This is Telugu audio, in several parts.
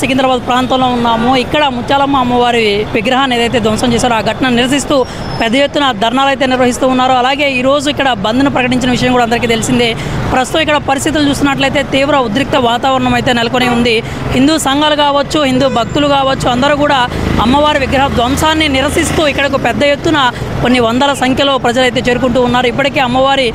సికింద్రాబాద్ ప్రాంతంలో ఉన్నాము. ఇక్కడ ముత్యాలమ్మ అమ్మవారి విగ్రహాన్ని ఏదైతే ధ్వంసం చేశారో ఆ ఘటన నిరసిస్తూ పెద్ద ఎత్తున ధర్నాలు అయితే నిర్వహిస్తూ ఉన్నారు. అలాగే ఈరోజు ఇక్కడ బంద్ను ప్రకటించిన విషయం కూడా అందరికీ తెలిసిందే. ప్రస్తుతం ఇక్కడ పరిస్థితులు చూస్తున్నట్లయితే తీవ్ర ఉద్రిక్త వాతావరణం అయితే నెలకొని ఉంది. హిందూ సంఘాలు కావచ్చు, హిందూ భక్తులు కావచ్చు, అందరూ కూడా అమ్మవారి విగ్రహ ధ్వంసాన్ని నిరసిస్తూ ఇక్కడకు పెద్ద ఎత్తున కొన్ని వందల సంఖ్యలో ప్రజలైతే చేరుకుంటూ ఉన్నారు. ఇప్పటికే అమ్మవారి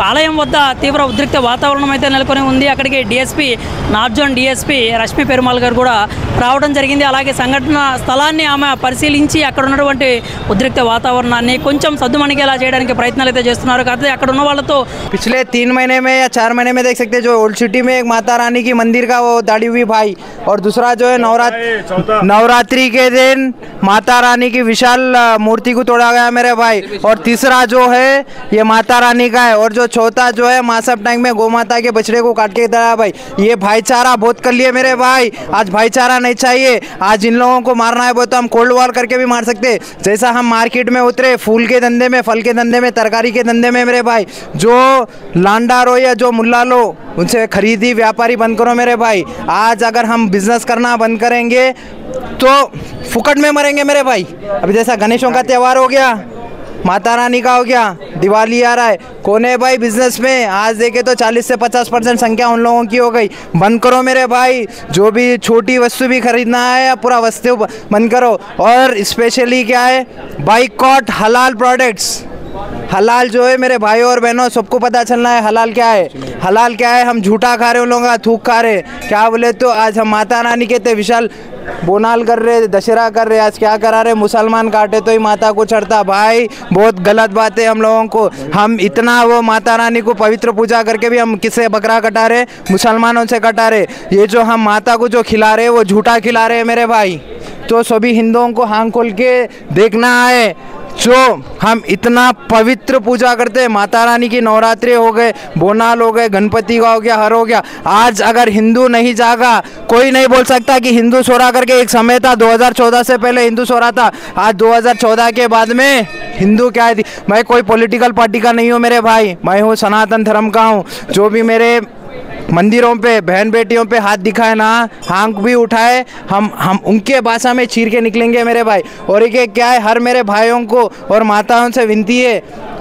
ఆలయం వద్ద తీవ్ర ఉద్రిక్త వాతావరణం అయితే నెలకొని ఉంది. అక్కడికి DSP north zone DSP Rashmi Perumal గారు కూడా రావడం జరిగింది. అలాగే సంఘటన స్థలాన్ని ఆమె పరిశీలించి అక్కడ ఉన్నటువంటి ఉద్రిక్త వాతావరణాన్ని కొంచెం సద్దుమణిగేలా చేయడానికి ప్రయత్నాలు అయితే చేస్తున్నారు. కాకపోతే అక్కడ ఉన్న వాళ్ళతో पिछले 3 महीने में या 4 महीने में देख सकते हैं जो ओल्ड सिटी में एक माता रानी की मंदिर का वो दाढ़ी हुई भाई, और दूसरा जो है नवरात्रि के दिन माता रानी की विशाल मूर्ति को तोड़ा गया मेरे भाई, और तीसरा जो है ये माता रानी का है, और जो चौथा जो है मासब टैंक में गौ माता के बछड़े को काट के दया भाई। ये भाईचारा बहुत कर लिए मेरे भाई, आज भाईचारा नहीं चाहिए। आज इन लोगों को मारना है वो तो हम कोल्ड वॉर करके भी मार सकते, जैसा हम मार्केट में उतरे फूल के धंधे में, फल के धंधे में, तरकारी के धंधे में मेरे भाई। जो लांडारो या जो मुल्ला लो उनसे खरीदी व्यापारी बंद करो मेरे भाई। आज अगर हम बिजनेस करना बंद करेंगे तो फुकट में मरेंगे मेरे भाई। अभी जैसा गणेशों का त्यौहार हो गया, माता रानी का हो गया, दिवाली आ रहा है, कौन है भाई बिजनेस में? आज देखे तो 40 से 50% संख्या उन लोगों की हो गई। बंद करो मेरे भाई, जो भी छोटी वस्तु भी खरीदना है या पूरा वस्तु बंद करो। और स्पेशली क्या है, बाइकॉट हलाल प्रोडक्ट्स। हलाल जो है मेरे भाइयों और बहनों सबको पता चलना है हलाल क्या है। हलाल क्या है? हम झूठा खा रहे, उन लोगों का थूक खा रहे। क्या बोले तो आज हम माता रानी कहते विशाल बोनाल कर रहे, दशहरा कर रहे, आज क्या करा रहे? मुसलमान काटे तो ही माता को चढ़ता भाई, बहुत गलत बात है हम लोगों को। हम इतना वो माता रानी को पवित्र पूजा करके भी हम किससे बकरा कटा रहे? मुसलमानों से कटा रहे। ये जो हम माता को जो खिला रहे वो झूठा खिला रहे मेरे भाई। तो सभी हिंदुओं को आँख खोल के देखना है, जो हम इतना पवित्र पूजा करते हैं, माता रानी की नवरात्रि हो गए, बोनाल हो गए, गणपति का हो गया, हर हो गया। आज अगर हिंदू नहीं जागा, कोई नहीं बोल सकता कि हिंदू सो रहा करके। एक समय था 2014 से पहले हिंदू सो रहा था, आज 2014 के बाद में हिंदू क्या है? मैं कोई पॉलिटिकल पार्टी का नहीं हूँ मेरे भाई, मैं हूँ सनातन धर्म का हूँ। जो भी मेरे मंदिरों पे बहन बेटियों पे हाथ दिखाए ना, आंख भी उठाए, हम उनके भाषा में चीर के निकलेंगे मेरे भाई। और एक क्या है, हर मेरे भाइयों को और माताओं से विनती है,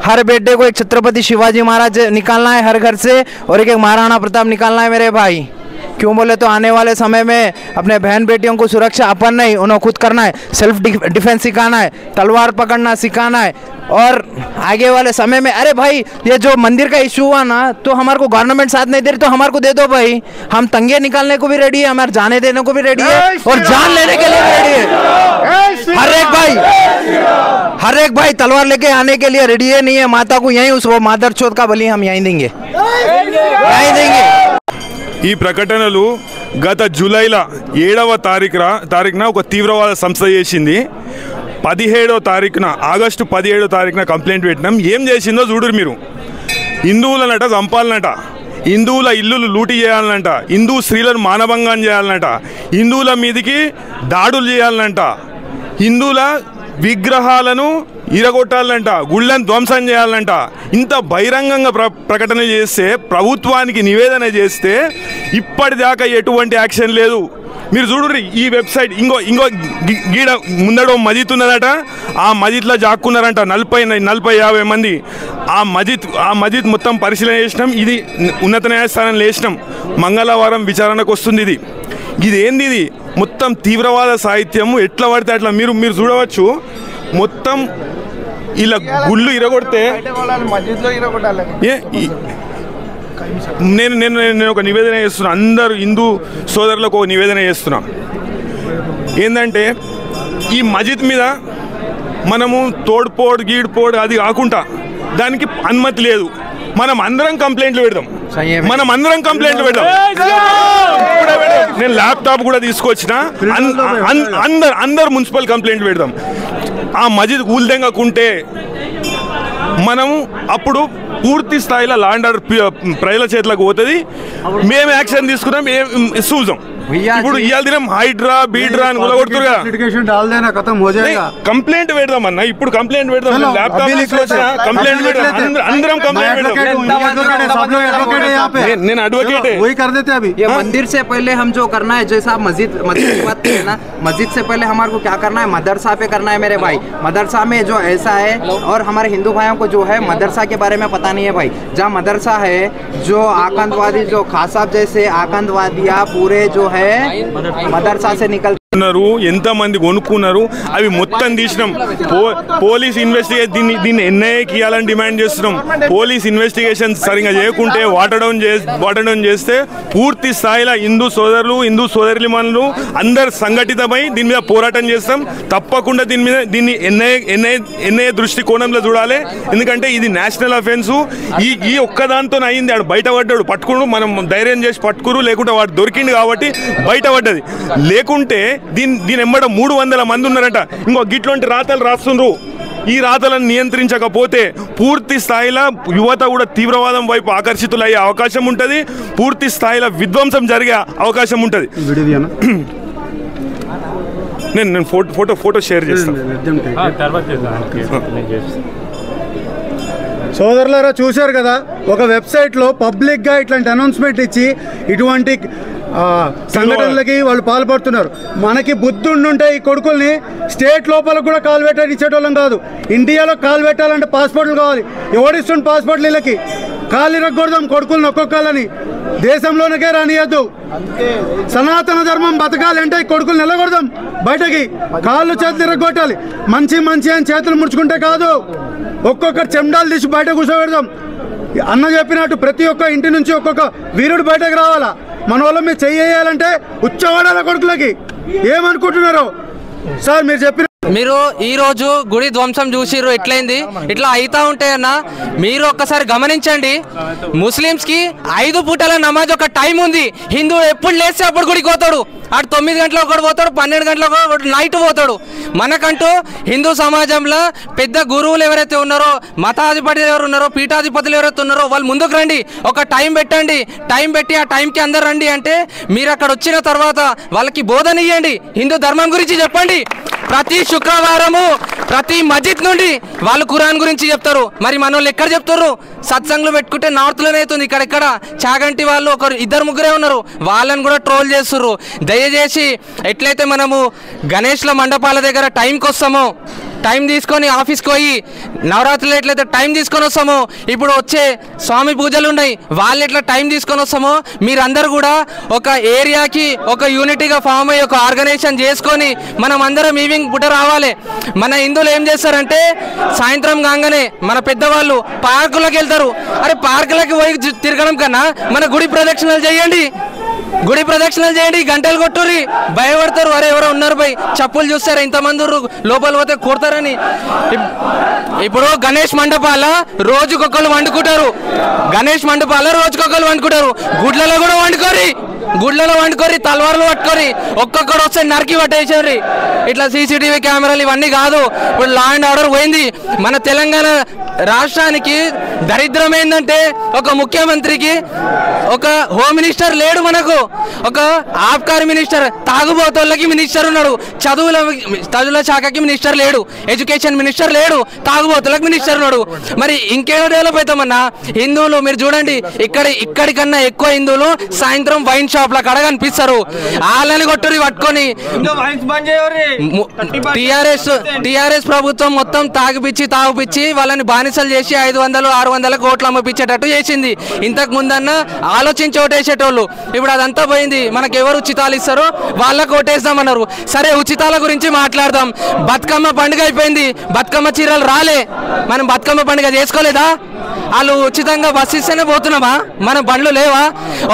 हर बेटे को एक छत्रपति शिवाजी महाराज निकालना है हर घर से, और एक महाराणा प्रताप निकालना है मेरे भाई। क्यों बोले तो आने वाले समय में अपने बहन बेटियों को सुरक्षा अपन नहीं, उन्हें खुद करना है। सेल्फ डिफेंस सिखाना है, तलवार पकड़ना सिखाना है। और आगे वाले समय में अरे भाई ये जो मंदिर का इशू हुआ ना, तो हमारे को गवर्नमेंट साथ नहीं दे रही तो हमारे को दे दो भाई। हम तंगे निकालने को भी रेडी है, हमारे जाने देने को भी रेडी है, और जान लेने के लिए भी रेडी है। हर एक भाई तलवार लेके आने के लिए रेडी है। नहीं है माता को यहीं उस वो मादर चौथ का बलि हम यहीं देंगे, यहीं देंगे। ఈ ప్రకటనలు గత జూలైల 7వ తారీఖున ఒక తీవ్రవాద సంస్థ చేసింది. 17వ తారీఖున ఆగస్టు 17వ తారీఖున కంప్లైంట్ పెట్టినాం. ఏం చేసిందో చూడురు మీరు. హిందువులనట చంపాలనట, హిందువుల ఇల్లులు లూటీ చేయాలనంట, హిందూ స్త్రీలను మానభంగం చేయాలనంట, హిందువుల మీదికి దాడులు చేయాలనంట, హిందువుల విగ్రహాలను ఇరగొట్టాలంట, గుళ్ళను ధ్వంసం చేయాలంట. ఇంత బహిరంగంగా ప్రకటన చేస్తే, ప్రభుత్వానికి నివేదన చేస్తే ఇప్పటిదాకా ఎటువంటి యాక్షన్ లేదు. మీరు చూడండి ఈ వెబ్సైట్, ఇంకో గీడ ముందడ మజిద్ ఉన్నదట, ఆ మజిద్లో జాక్కున్నారంట 40-50 మంది. ఆ మజిద్ మొత్తం పరిశీలన చేసినాం. ఇది ఉన్నత న్యాయస్థానంలో వేసినాం. మంగళవారం విచారణకు వస్తుంది. ఇది ఏంది? ఇది మొత్తం తీవ్రవాద సాహిత్యము. ఎట్లా పడితే అట్లా మీరు చూడవచ్చు. మొత్తం ఇలా గుళ్ళు ఇరగొడితే నేను ఒక నివేదన చేస్తున్నా, అందరు హిందూ సోదరులకు ఒక నివేదన చేస్తున్నా. ఏంటంటే ఈ మజిద్ మీద మనము తోడ్పోడు గీడ్పోడు అది కాకుండా దానికి అనుమతి లేదు. మనం అందరం కంప్లైంట్లు పెడదాం, నేను ల్యాప్టాప్ కూడా తీసుకొచ్చిన, అందరు మున్సిపల్ కంప్లైంట్ పెడదాం. ఆ మజిద్ కూల్దెంగకుంటే మనం అప్పుడు పూర్తి స్థాయిలో ల్యాండ్ ఆర్డర్ ప్రజల చేతులకు పోతుంది. మేము యాక్షన్ తీసుకున్నాం, చూసాం. ఇప్పుడు ఇవాళ దినం హైడ్రా బీడ్రా అని కొడుతురు కదా, కంప్లైంట్ పెడదామన్నా. ఇప్పుడు కంప్లైంట్ పెడదాం, కంప్లైంట్ పెడదాం, అందరం కంప్లైంట్ పెడదాం. నేను అడ్వకేట్. ये मंदिर से पहले हम जो करना है, जैसा आप मस्जिद की बात करें ना, मस्जिद से पहले हमारे को क्या करना है, मदरसा पे करना है मेरे भाई. मदरसा में जो ऐसा है, और हमारे हिंदू भाइयों को जो है मदरसा के बारे में पता नहीं है भाई. जहाँ मदरसा है, जो आतंकवादी जो खान साहब जैसे आतंकवादियाँ पूरे जो है मदरसा से निकल ఎంత మంది కొనుక్కున్నారు అవి మొత్తం తీసినాం. పోలీస్ ఇన్వెస్టిగేషన్ దీన్ని ఎన్ఐఏకి ఇవ్వాలని డిమాండ్ చేస్తున్నాం. పోలీస్ ఇన్వెస్టిగేషన్ సరిగా చేయకుంటే వాటర్ డౌన్ చేస్తే పూర్తి స్థాయిలో హిందూ సోదరులు హిందూ సోదరులు అందరు సంఘటితమై దీని మీద పోరాటం చేస్తాం. తప్పకుండా దీన్ని ఎన్ఐఏ దృష్టికోణంలో చూడాలి. ఎందుకంటే ఇది నేషనల్ అఫెన్స్. ఈ ఒక్కదాంతో అయింది. ఆడు బయటపడ్డాడు, పట్టుకుడు, మనం ధైర్యం చేసి పట్టుకురు, లేకుంటే వాడు దొరికింది కాబట్టి బయటపడ్డది. లేకుంటే దీని ఎంబడ 300 మంది ఉన్నారట. ఇంకో గిట్లాంటి రాతలు రాస్తుండ్రు. ఈ రాతలను నియంత్రించకపోతే పూర్తి స్థాయిలో యువత కూడా తీవ్రవాదం వైపు ఆకర్షితులయ్యే అవకాశం ఉంటుంది. పూర్తి స్థాయిలో విధ్వంసం జరిగే అవకాశం ఉంటుంది. నేను ఫోటో షేర్ చేస్తాను. సోదరులారా, చూశారు కదా, ఒక వెబ్సైట్లో పబ్లిక్గా ఇట్లాంటి అనౌన్స్మెంట్ ఇచ్చి ఇటువంటి సంఘటనలకి వాళ్ళు పాల్పడుతున్నారు. మనకి బుద్ధి ఉండుంటే ఈ కొడుకుల్ని స్టేట్ లోపల కూడా కాలు పెట్టాలి ఇచ్చేటోళ్ళం కాదు. ఇండియాలో కాలు పెట్టాలంటే పాస్పోర్ట్లు కావాలి. ఎవడిస్తుంది పాస్పోర్ట్లు? వీళ్ళకి కాలు ఇరగకూడదాం కొడుకుల్ని ఒక్కొక్కళ్ళని. దేశంలోనికే రానియద్దు. సనాతన ధర్మం బతకాలంటే ఈ కొడుకులు నిలగొడదాం. బయటకి కాళ్ళు చేతులు ఇరగొట్టాలి. మంచి అని చేతులు ముడుచుకుంటే కాదు, ఒక్కొక్కరు చెండాలు తీసి బయట కూర్చోబెడదాం. అన్న చెప్పినట్టు ప్రతి ఒక్క ఇంటి నుంచి ఒక్కొక్క వీరుడు బయటకు రావాలా. మన వాళ్ళ మీద చెయ్యాలంటే ఉచ్చవాడాల కొడుకులకి. ఏమనుకుంటున్నారు సార్ మీరు చెప్పిన? మీరు ఈ రోజు గుడి ధ్వంసం చూసిర్రు, ఎట్లయింది? ఇట్లా అయితా ఉంటే అన్న మీరు ఒక్కసారి గమనించండి. ముస్లిమ్స్ కి 5 పూటల నమాజ్ ఒక టైం ఉంది. హిందూ ఎప్పుడు లేస్తే అప్పుడు గుడికి పోతాడు. అటు 9 గంటలకు ఒకటి పోతాడు, 12 గంటలకు ఒకటి నైట్ పోతాడు. మనకంటూ హిందూ సమాజంలో పెద్ద గురువులు ఎవరైతే ఉన్నారో, మతాధిపతులు ఎవరు ఉన్నారో, పీఠాధిపతులు ఎవరైతే ఉన్నారో వాళ్ళు ముందుకు రండి, ఒక టైం పెట్టండి. టైం పెట్టి ఆ టైంకి అందరు రండి అంటే మీరు అక్కడ వచ్చిన తర్వాత వాళ్ళకి బోధన ఇవ్వండి, హిందూ ధర్మం గురించి చెప్పండి. ప్రతి శుక్రవారము ప్రతి మస్జిద్ నుండి వాళ్ళు ఖురాన్ గురించి చెప్తారు. మరి మన వాళ్ళు ఎక్కడ చెప్తారు? సత్సంగులు పెట్టుకుంటే నార్త్లోనే అవుతుంది. ఇక్కడెక్కడ చాగంటి వాళ్ళు 2-3 ఉన్నారు, వాళ్ళని కూడా ట్రోల్ చేస్తుర్రు. దయచేసి ఎట్లయితే మనము గణేష్ల మండపాల దగ్గర టైంకి వస్తామో, టైం తీసుకొని ఆఫీస్కి పోయి నవరాత్రులు ఎట్లయితే టైం తీసుకొని వస్తామో, ఇప్పుడు వచ్చే స్వామి పూజలు ఉన్నాయి, వాళ్ళు ఎట్లా టైం తీసుకొని వస్తామో మీరందరూ కూడా ఒక ఏరియాకి ఒక యూనిటీగా ఫామ్ అయ్యి ఒక ఆర్గనైజేషన్ చేసుకొని మనం అందరం ఈవినింగ్ పూట రావాలి. మన హిందువులు ఏం చేస్తారంటే సాయంత్రం కాగానే మన పెద్దవాళ్ళు పార్కులకు వెళ్తారు. అరే పార్కులకి పోయి తిరగడం కన్నా మన గుడి ప్రదక్షిణలు చేయండి, గుడి ప్రదక్షిణలు చేయండి. గంటలు కొట్టుర్రి, భయపడతారు. అరే ఎవరో ఉన్నారు భయ్, చెప్పులు చూస్తారా ఇంతమంది లోపల పోతే కొడతారని. ఇప్పుడు గణేష్ మండపాల రోజుకొకళ్ళు వండుకుంటారు, గణేష్ మండపాల రోజుకొకళ్ళు వండుకుంటారు. గుడ్లలో కూడా వండుకోరి, గుడ్లలో వండుకోరి, తలవారులు పట్టుకోరి, ఒక్కొక్కడు వస్తే నరికి పట్టేసారు. ఇట్లా సీసీటీవీ కెమెరాలు ఇవన్నీ కాదు. ఇప్పుడు లా అండ్ ఆర్డర్ పోయింది. మన తెలంగాణ రాష్ట్రానికి దరిద్రం ఏంటంటే ఒక ముఖ్యమంత్రికి ఒక హోమ్ మినిస్టర్ లేడు, మనకు ఒక ఆబ్కారీ మినిస్టర్, తాగుబోతోళ్ళకి మినిస్టర్ ఉన్నాడు, చదువుల శాఖకి మినిస్టర్ లేడు, ఎడ్యుకేషన్ మినిస్టర్ లేడు, తాగుబోతులకు మినిస్టర్ ఉన్నాడు. మరి ఇంకేదో డెవలప్ అవుతామన్నా. హిందువులు మీరు చూడండి, ఇక్కడికన్నా ఎక్కువ హిందువులు సాయంత్రం వైన్ షాప్ల కాడ కనిపిస్తారు. వాళ్ళని కొట్టుని పట్టుకొని టిఆర్ఎస్ ప్రభుత్వం మొత్తం తాగుపిచ్చి వాళ్ళని బానిసలు చేసి 500-600 కోట్లు అమ్మపించేటట్టు చేసింది. ఇంతకు ముందన్న ఆలోచించి ఓటేసేటోళ్ళు. ఇప్పుడు అదంతా పోయింది. మనకు ఎవరు ఉచితాలు ఇస్తారో వాళ్ళకు ఓటేస్తామన్నారు. సరే ఉచితాల గురించి మాట్లాడదాం. బతుకమ్మ పండుగ అయిపోయింది, బతుకమ్మ చీరలు రాలే, మనం బతుకమ్మ పండుగ చేసుకోలేదా? వాళ్ళు ఉచితంగా బస్సు ఇస్తేనే పోతున్నామా? మన బండ్లు లేవా?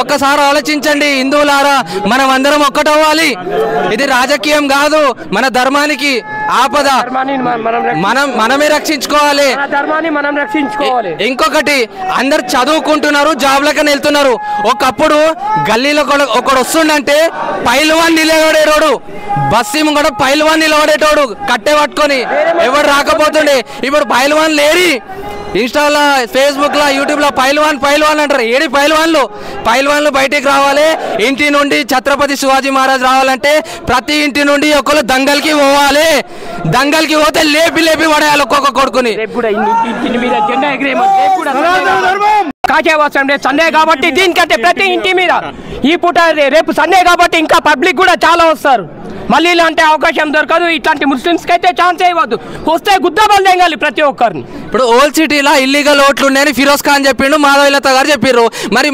ఒక్కసారి ఆలోచించండి హిందువులారా, మనం అందరం ఒక్కటవ్వాలి. ఇది రాజకీయం కాదు, మన ధర్మానికి ఆపద, మనమే రక్షించుకోవాలి. ఇంకొకటి, అందరు చదువుకుంటున్నారు, జాబ్లకని వెళ్తున్నారు. ఒకప్పుడు గల్లీలో ఒకడు వస్తుండంటే పైల్వాన్ నిలబడేటోడు, బస్సు కూడా పైల్వాన్ నిలబడేటోడు కట్టె పట్టుకొని, ఎవరు రాకపోతుండే. ఇప్పుడు పైల్వాన్ లేరి, ఇన్స్టాలో ఫేస్బుక్లో యూట్యూబ్లో పైల్వాన్ అంటారు. ఏడి పైల్వాన్లు బయటికి రావాలి. ఇంటి నుండి ఛత్రపతి శివాజీ మహారాజ్ రావాలంటే ప్రతి ఇంటి నుండి ఒకరు దంగల్కి పోవాలి. దంగల్కి పోతే లేపి పడేయాలి ఒక్కొక్క కొడుకుని. కాచేవాసం రేపు సండే కాబట్టి దీనికంటే ప్రతి ఇంటి మీద ఈ పూట రేపు సండే కాబట్టి ఇంకా పబ్లిక్ కూడా చాలా వస్తారు. మళ్ళీ ఇలాంటి అవకాశం దొరకదు. ఇట్లాంటి ముస్లిమ్స్కి అయితే ఛాన్స్ ఇవ్వద్దు. వస్తే గుద్దబల్ తెంగాలి ప్రతి ఒక్కరిని. ఇప్పుడు ఓల్డ్ సిటీలో ఇల్లీగల్ ఓట్లు ఉన్నాయని ఫిరోజ్ ఖాన్ చెప్పిండు, మాధవీలత గారు చెప్పారు. మరి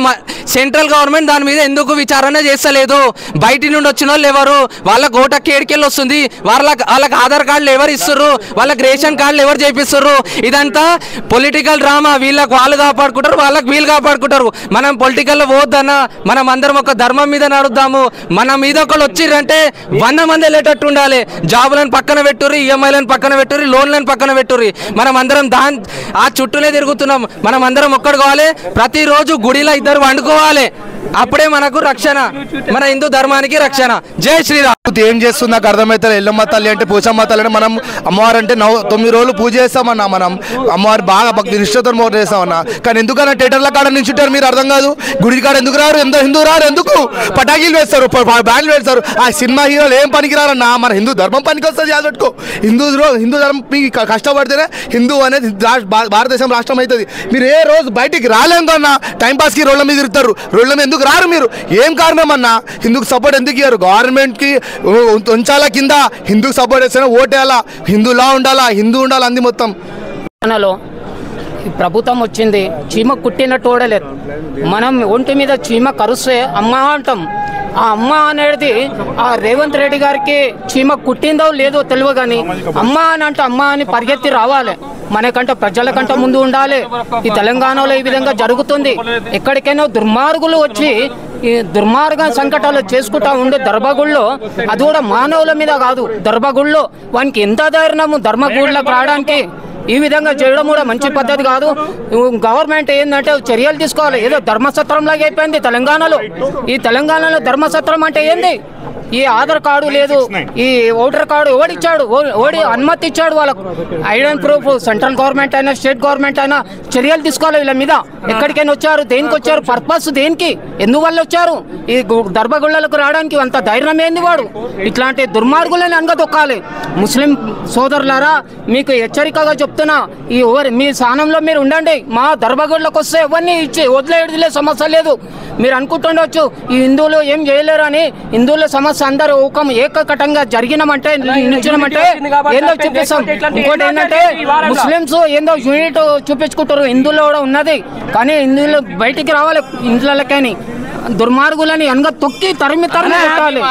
సెంట్రల్ గవర్నమెంట్ దాని మీద ఎందుకు విచారణ చేస్తలేదు? బయటి నుండి వచ్చిన వాళ్ళు ఎవరు? వాళ్ళకి ఓటక్కి ఏడికెళ్ళి వస్తుంది? వాళ్ళకి ఆధార్ కార్డులు ఎవరు ఇస్తారు? వాళ్ళకి రేషన్ కార్డులు ఎవరు చేపిస్తారు? ఇదంతా పొలిటికల్ డ్రామా. వీళ్ళకి వాళ్ళు కాపాడుకుంటారు, వాళ్ళకి వీళ్ళు కాపాడుకుంటారు. మనం పొలిటికల్లో పోవద్దన్నా, మనం అందరం ఒక ధర్మం మీద నడుద్దాము. మన మీద ఒకళ్ళు వచ్చిర్రంటే 100 మంది వెళ్ళేటట్టు ఉండాలి. జాబులను పక్కన పెట్టుర్రి, ఈఎంఐలను పక్కన పెట్టుర్రి, లోన్లను పక్కన పెట్టుర్రి. మనం అందరం ఆ చుట్టూనే తిరుగుతున్నాం. మనం అందరం ఒక్కడు కావాలి. ప్రతిరోజు గుడిలో 2 వండుకోవాలి. అప్పుడే మనకు రక్షణ, మన హిందూ ధర్మానికి రక్షణ. జై శ్రీరామ్. ఏం చేస్తుంది నాకు అర్థమవుతుంది. ఎల్లమ్మ తల్లి అంటే పోచమ్మ తల్లి అంటే మనం అమ్మవారు అంటే 9 రోజులు పూజ చేస్తామన్నా. మనం అమ్మవారు బాగా భక్తి నిష్ఠతో మోట చేస్తామన్నా. కానీ ఎందుకన్నా థియేటర్ల కాడ నించుంటారు మీరు అర్థం కాదు. గుడి కాడ ఎందుకు రారు? హిందూ రారు ఎందుకు? పటాకీలు వేస్తారు, బ్యాండ్లు వేస్తారు. ఆ సినిమా హీరోలు ఏం పనికిరారన్నా. మన హిందూ ధర్మం పనికి వస్తుంది. యాదట్టుకో హిందూ ధర్మం కష్టపడితేనే హిందూ అనేది భారతదేశం రాష్ట్రం అవుతుంది. మీరు ఏ రోజు బయటికి రాలేదు అన్న. టైంపాస్కి రోడ్ల మీద తిరుగుతారు. రోడ్ల మీద ఎందుకు రారు మీరు? ఏం కారణం అన్నా? హిందూకి సపోర్ట్ ఎందుకు ఇయ్యారు? గవర్నమెంట్కి ఉంచాలా కింద, హిందూకి సపోర్ట్ చేస్తేనే ఓటేయాలా, హిందూలా ఉండాలా, హిందూ ఉండాలి అంది మొత్తం. ప్రభుత్వం వచ్చింది, చీమ కుట్టినట్టు ఓడలేదు. మనం ఒంటి మీద చీమ కరుస్తే అమ్మ అంటాం. ఆ అమ్మ అనేది ఆ రేవంత్ రెడ్డి గారికి చీమ కుట్టిందో లేదో తెలియదు, కానీ అమ్మ అని అంటే అమ్మ అని పరిగెత్తి రావాలి. మనకంటే ప్రజల కంటే ముందు ఉండాలి. ఈ తెలంగాణలో ఈ విధంగా జరుగుతుంది. ఎక్కడికైనా దుర్మార్గులు వచ్చి ఈ దుర్మార్గ సంకటాలు చేసుకుంటా ఉండే దర్భగుళ్ళో, అది కూడా మానవుల మీద కాదు, దర్భగుళ్ళో వానికి ఎంత ధైర్యము ధర్మగుళ్ళకు రావడానికి. ఈ విధంగా చేయడం కూడా మంచి పద్ధతి కాదు. గవర్నమెంట్ ఏంటంటే చర్యలు తీసుకోవాలి. ఏదో ధర్మసత్రం లాగా అయిపోయింది తెలంగాణలో. ఈ తెలంగాణలో ధర్మసత్రం అంటే ఏంది? ఈ ఆధార్ కార్డు లేదు, ఈ ఓటర్ కార్డు ఓడిచ్చాడు, ఓడి అనుమతి ఇచ్చాడు వాళ్ళకు. ఐడెంటి ప్రూఫ్ సెంట్రల్ గవర్నమెంట్ అయినా స్టేట్ గవర్నమెంట్ అయినా చర్యలు తీసుకోవాలి వీళ్ళ మీద. ఎక్కడికైనా వచ్చారు, దేనికి వచ్చారు, పర్పస్ దేనికి, ఎందువల్ల వచ్చారు? ఈ దర్భగుళ్ళకు రావడానికి అంత ధైర్యం ఏంది వాడు? ఇట్లాంటి దుర్మార్గులని అనగదొక్కాలి. ముస్లిం సోదరులారా, మీకు హెచ్చరికగా చెప్తున్నా, మీ స్థానంలో మీరు ఉండండి. మా దర్భగుళ్ళకు వస్తే ఎవరిని ఇచ్చి వదిలే సమస్య లేదు. మీరు అనుకుంటుండవచ్చు ఈ హిందువులు ఏం చేయలేరు అని. హిందువుల సమస్య అందరూ ఏకకటంగా జరిగినామంటే నిలిచినామంటే ఏందో చూపిస్తాం. ఇంకోటి ఏంటంటే ముస్లిమ్స్ ఏందో యూనిట్ చూపించుకుంటారు, హిందువులో కూడా ఉన్నది. కానీ హిందువులు బయటికి రావాలి ఇంట్లోకని. దుర్మార్గులని అనగా తొక్కి తరిమి పెట్టాలి.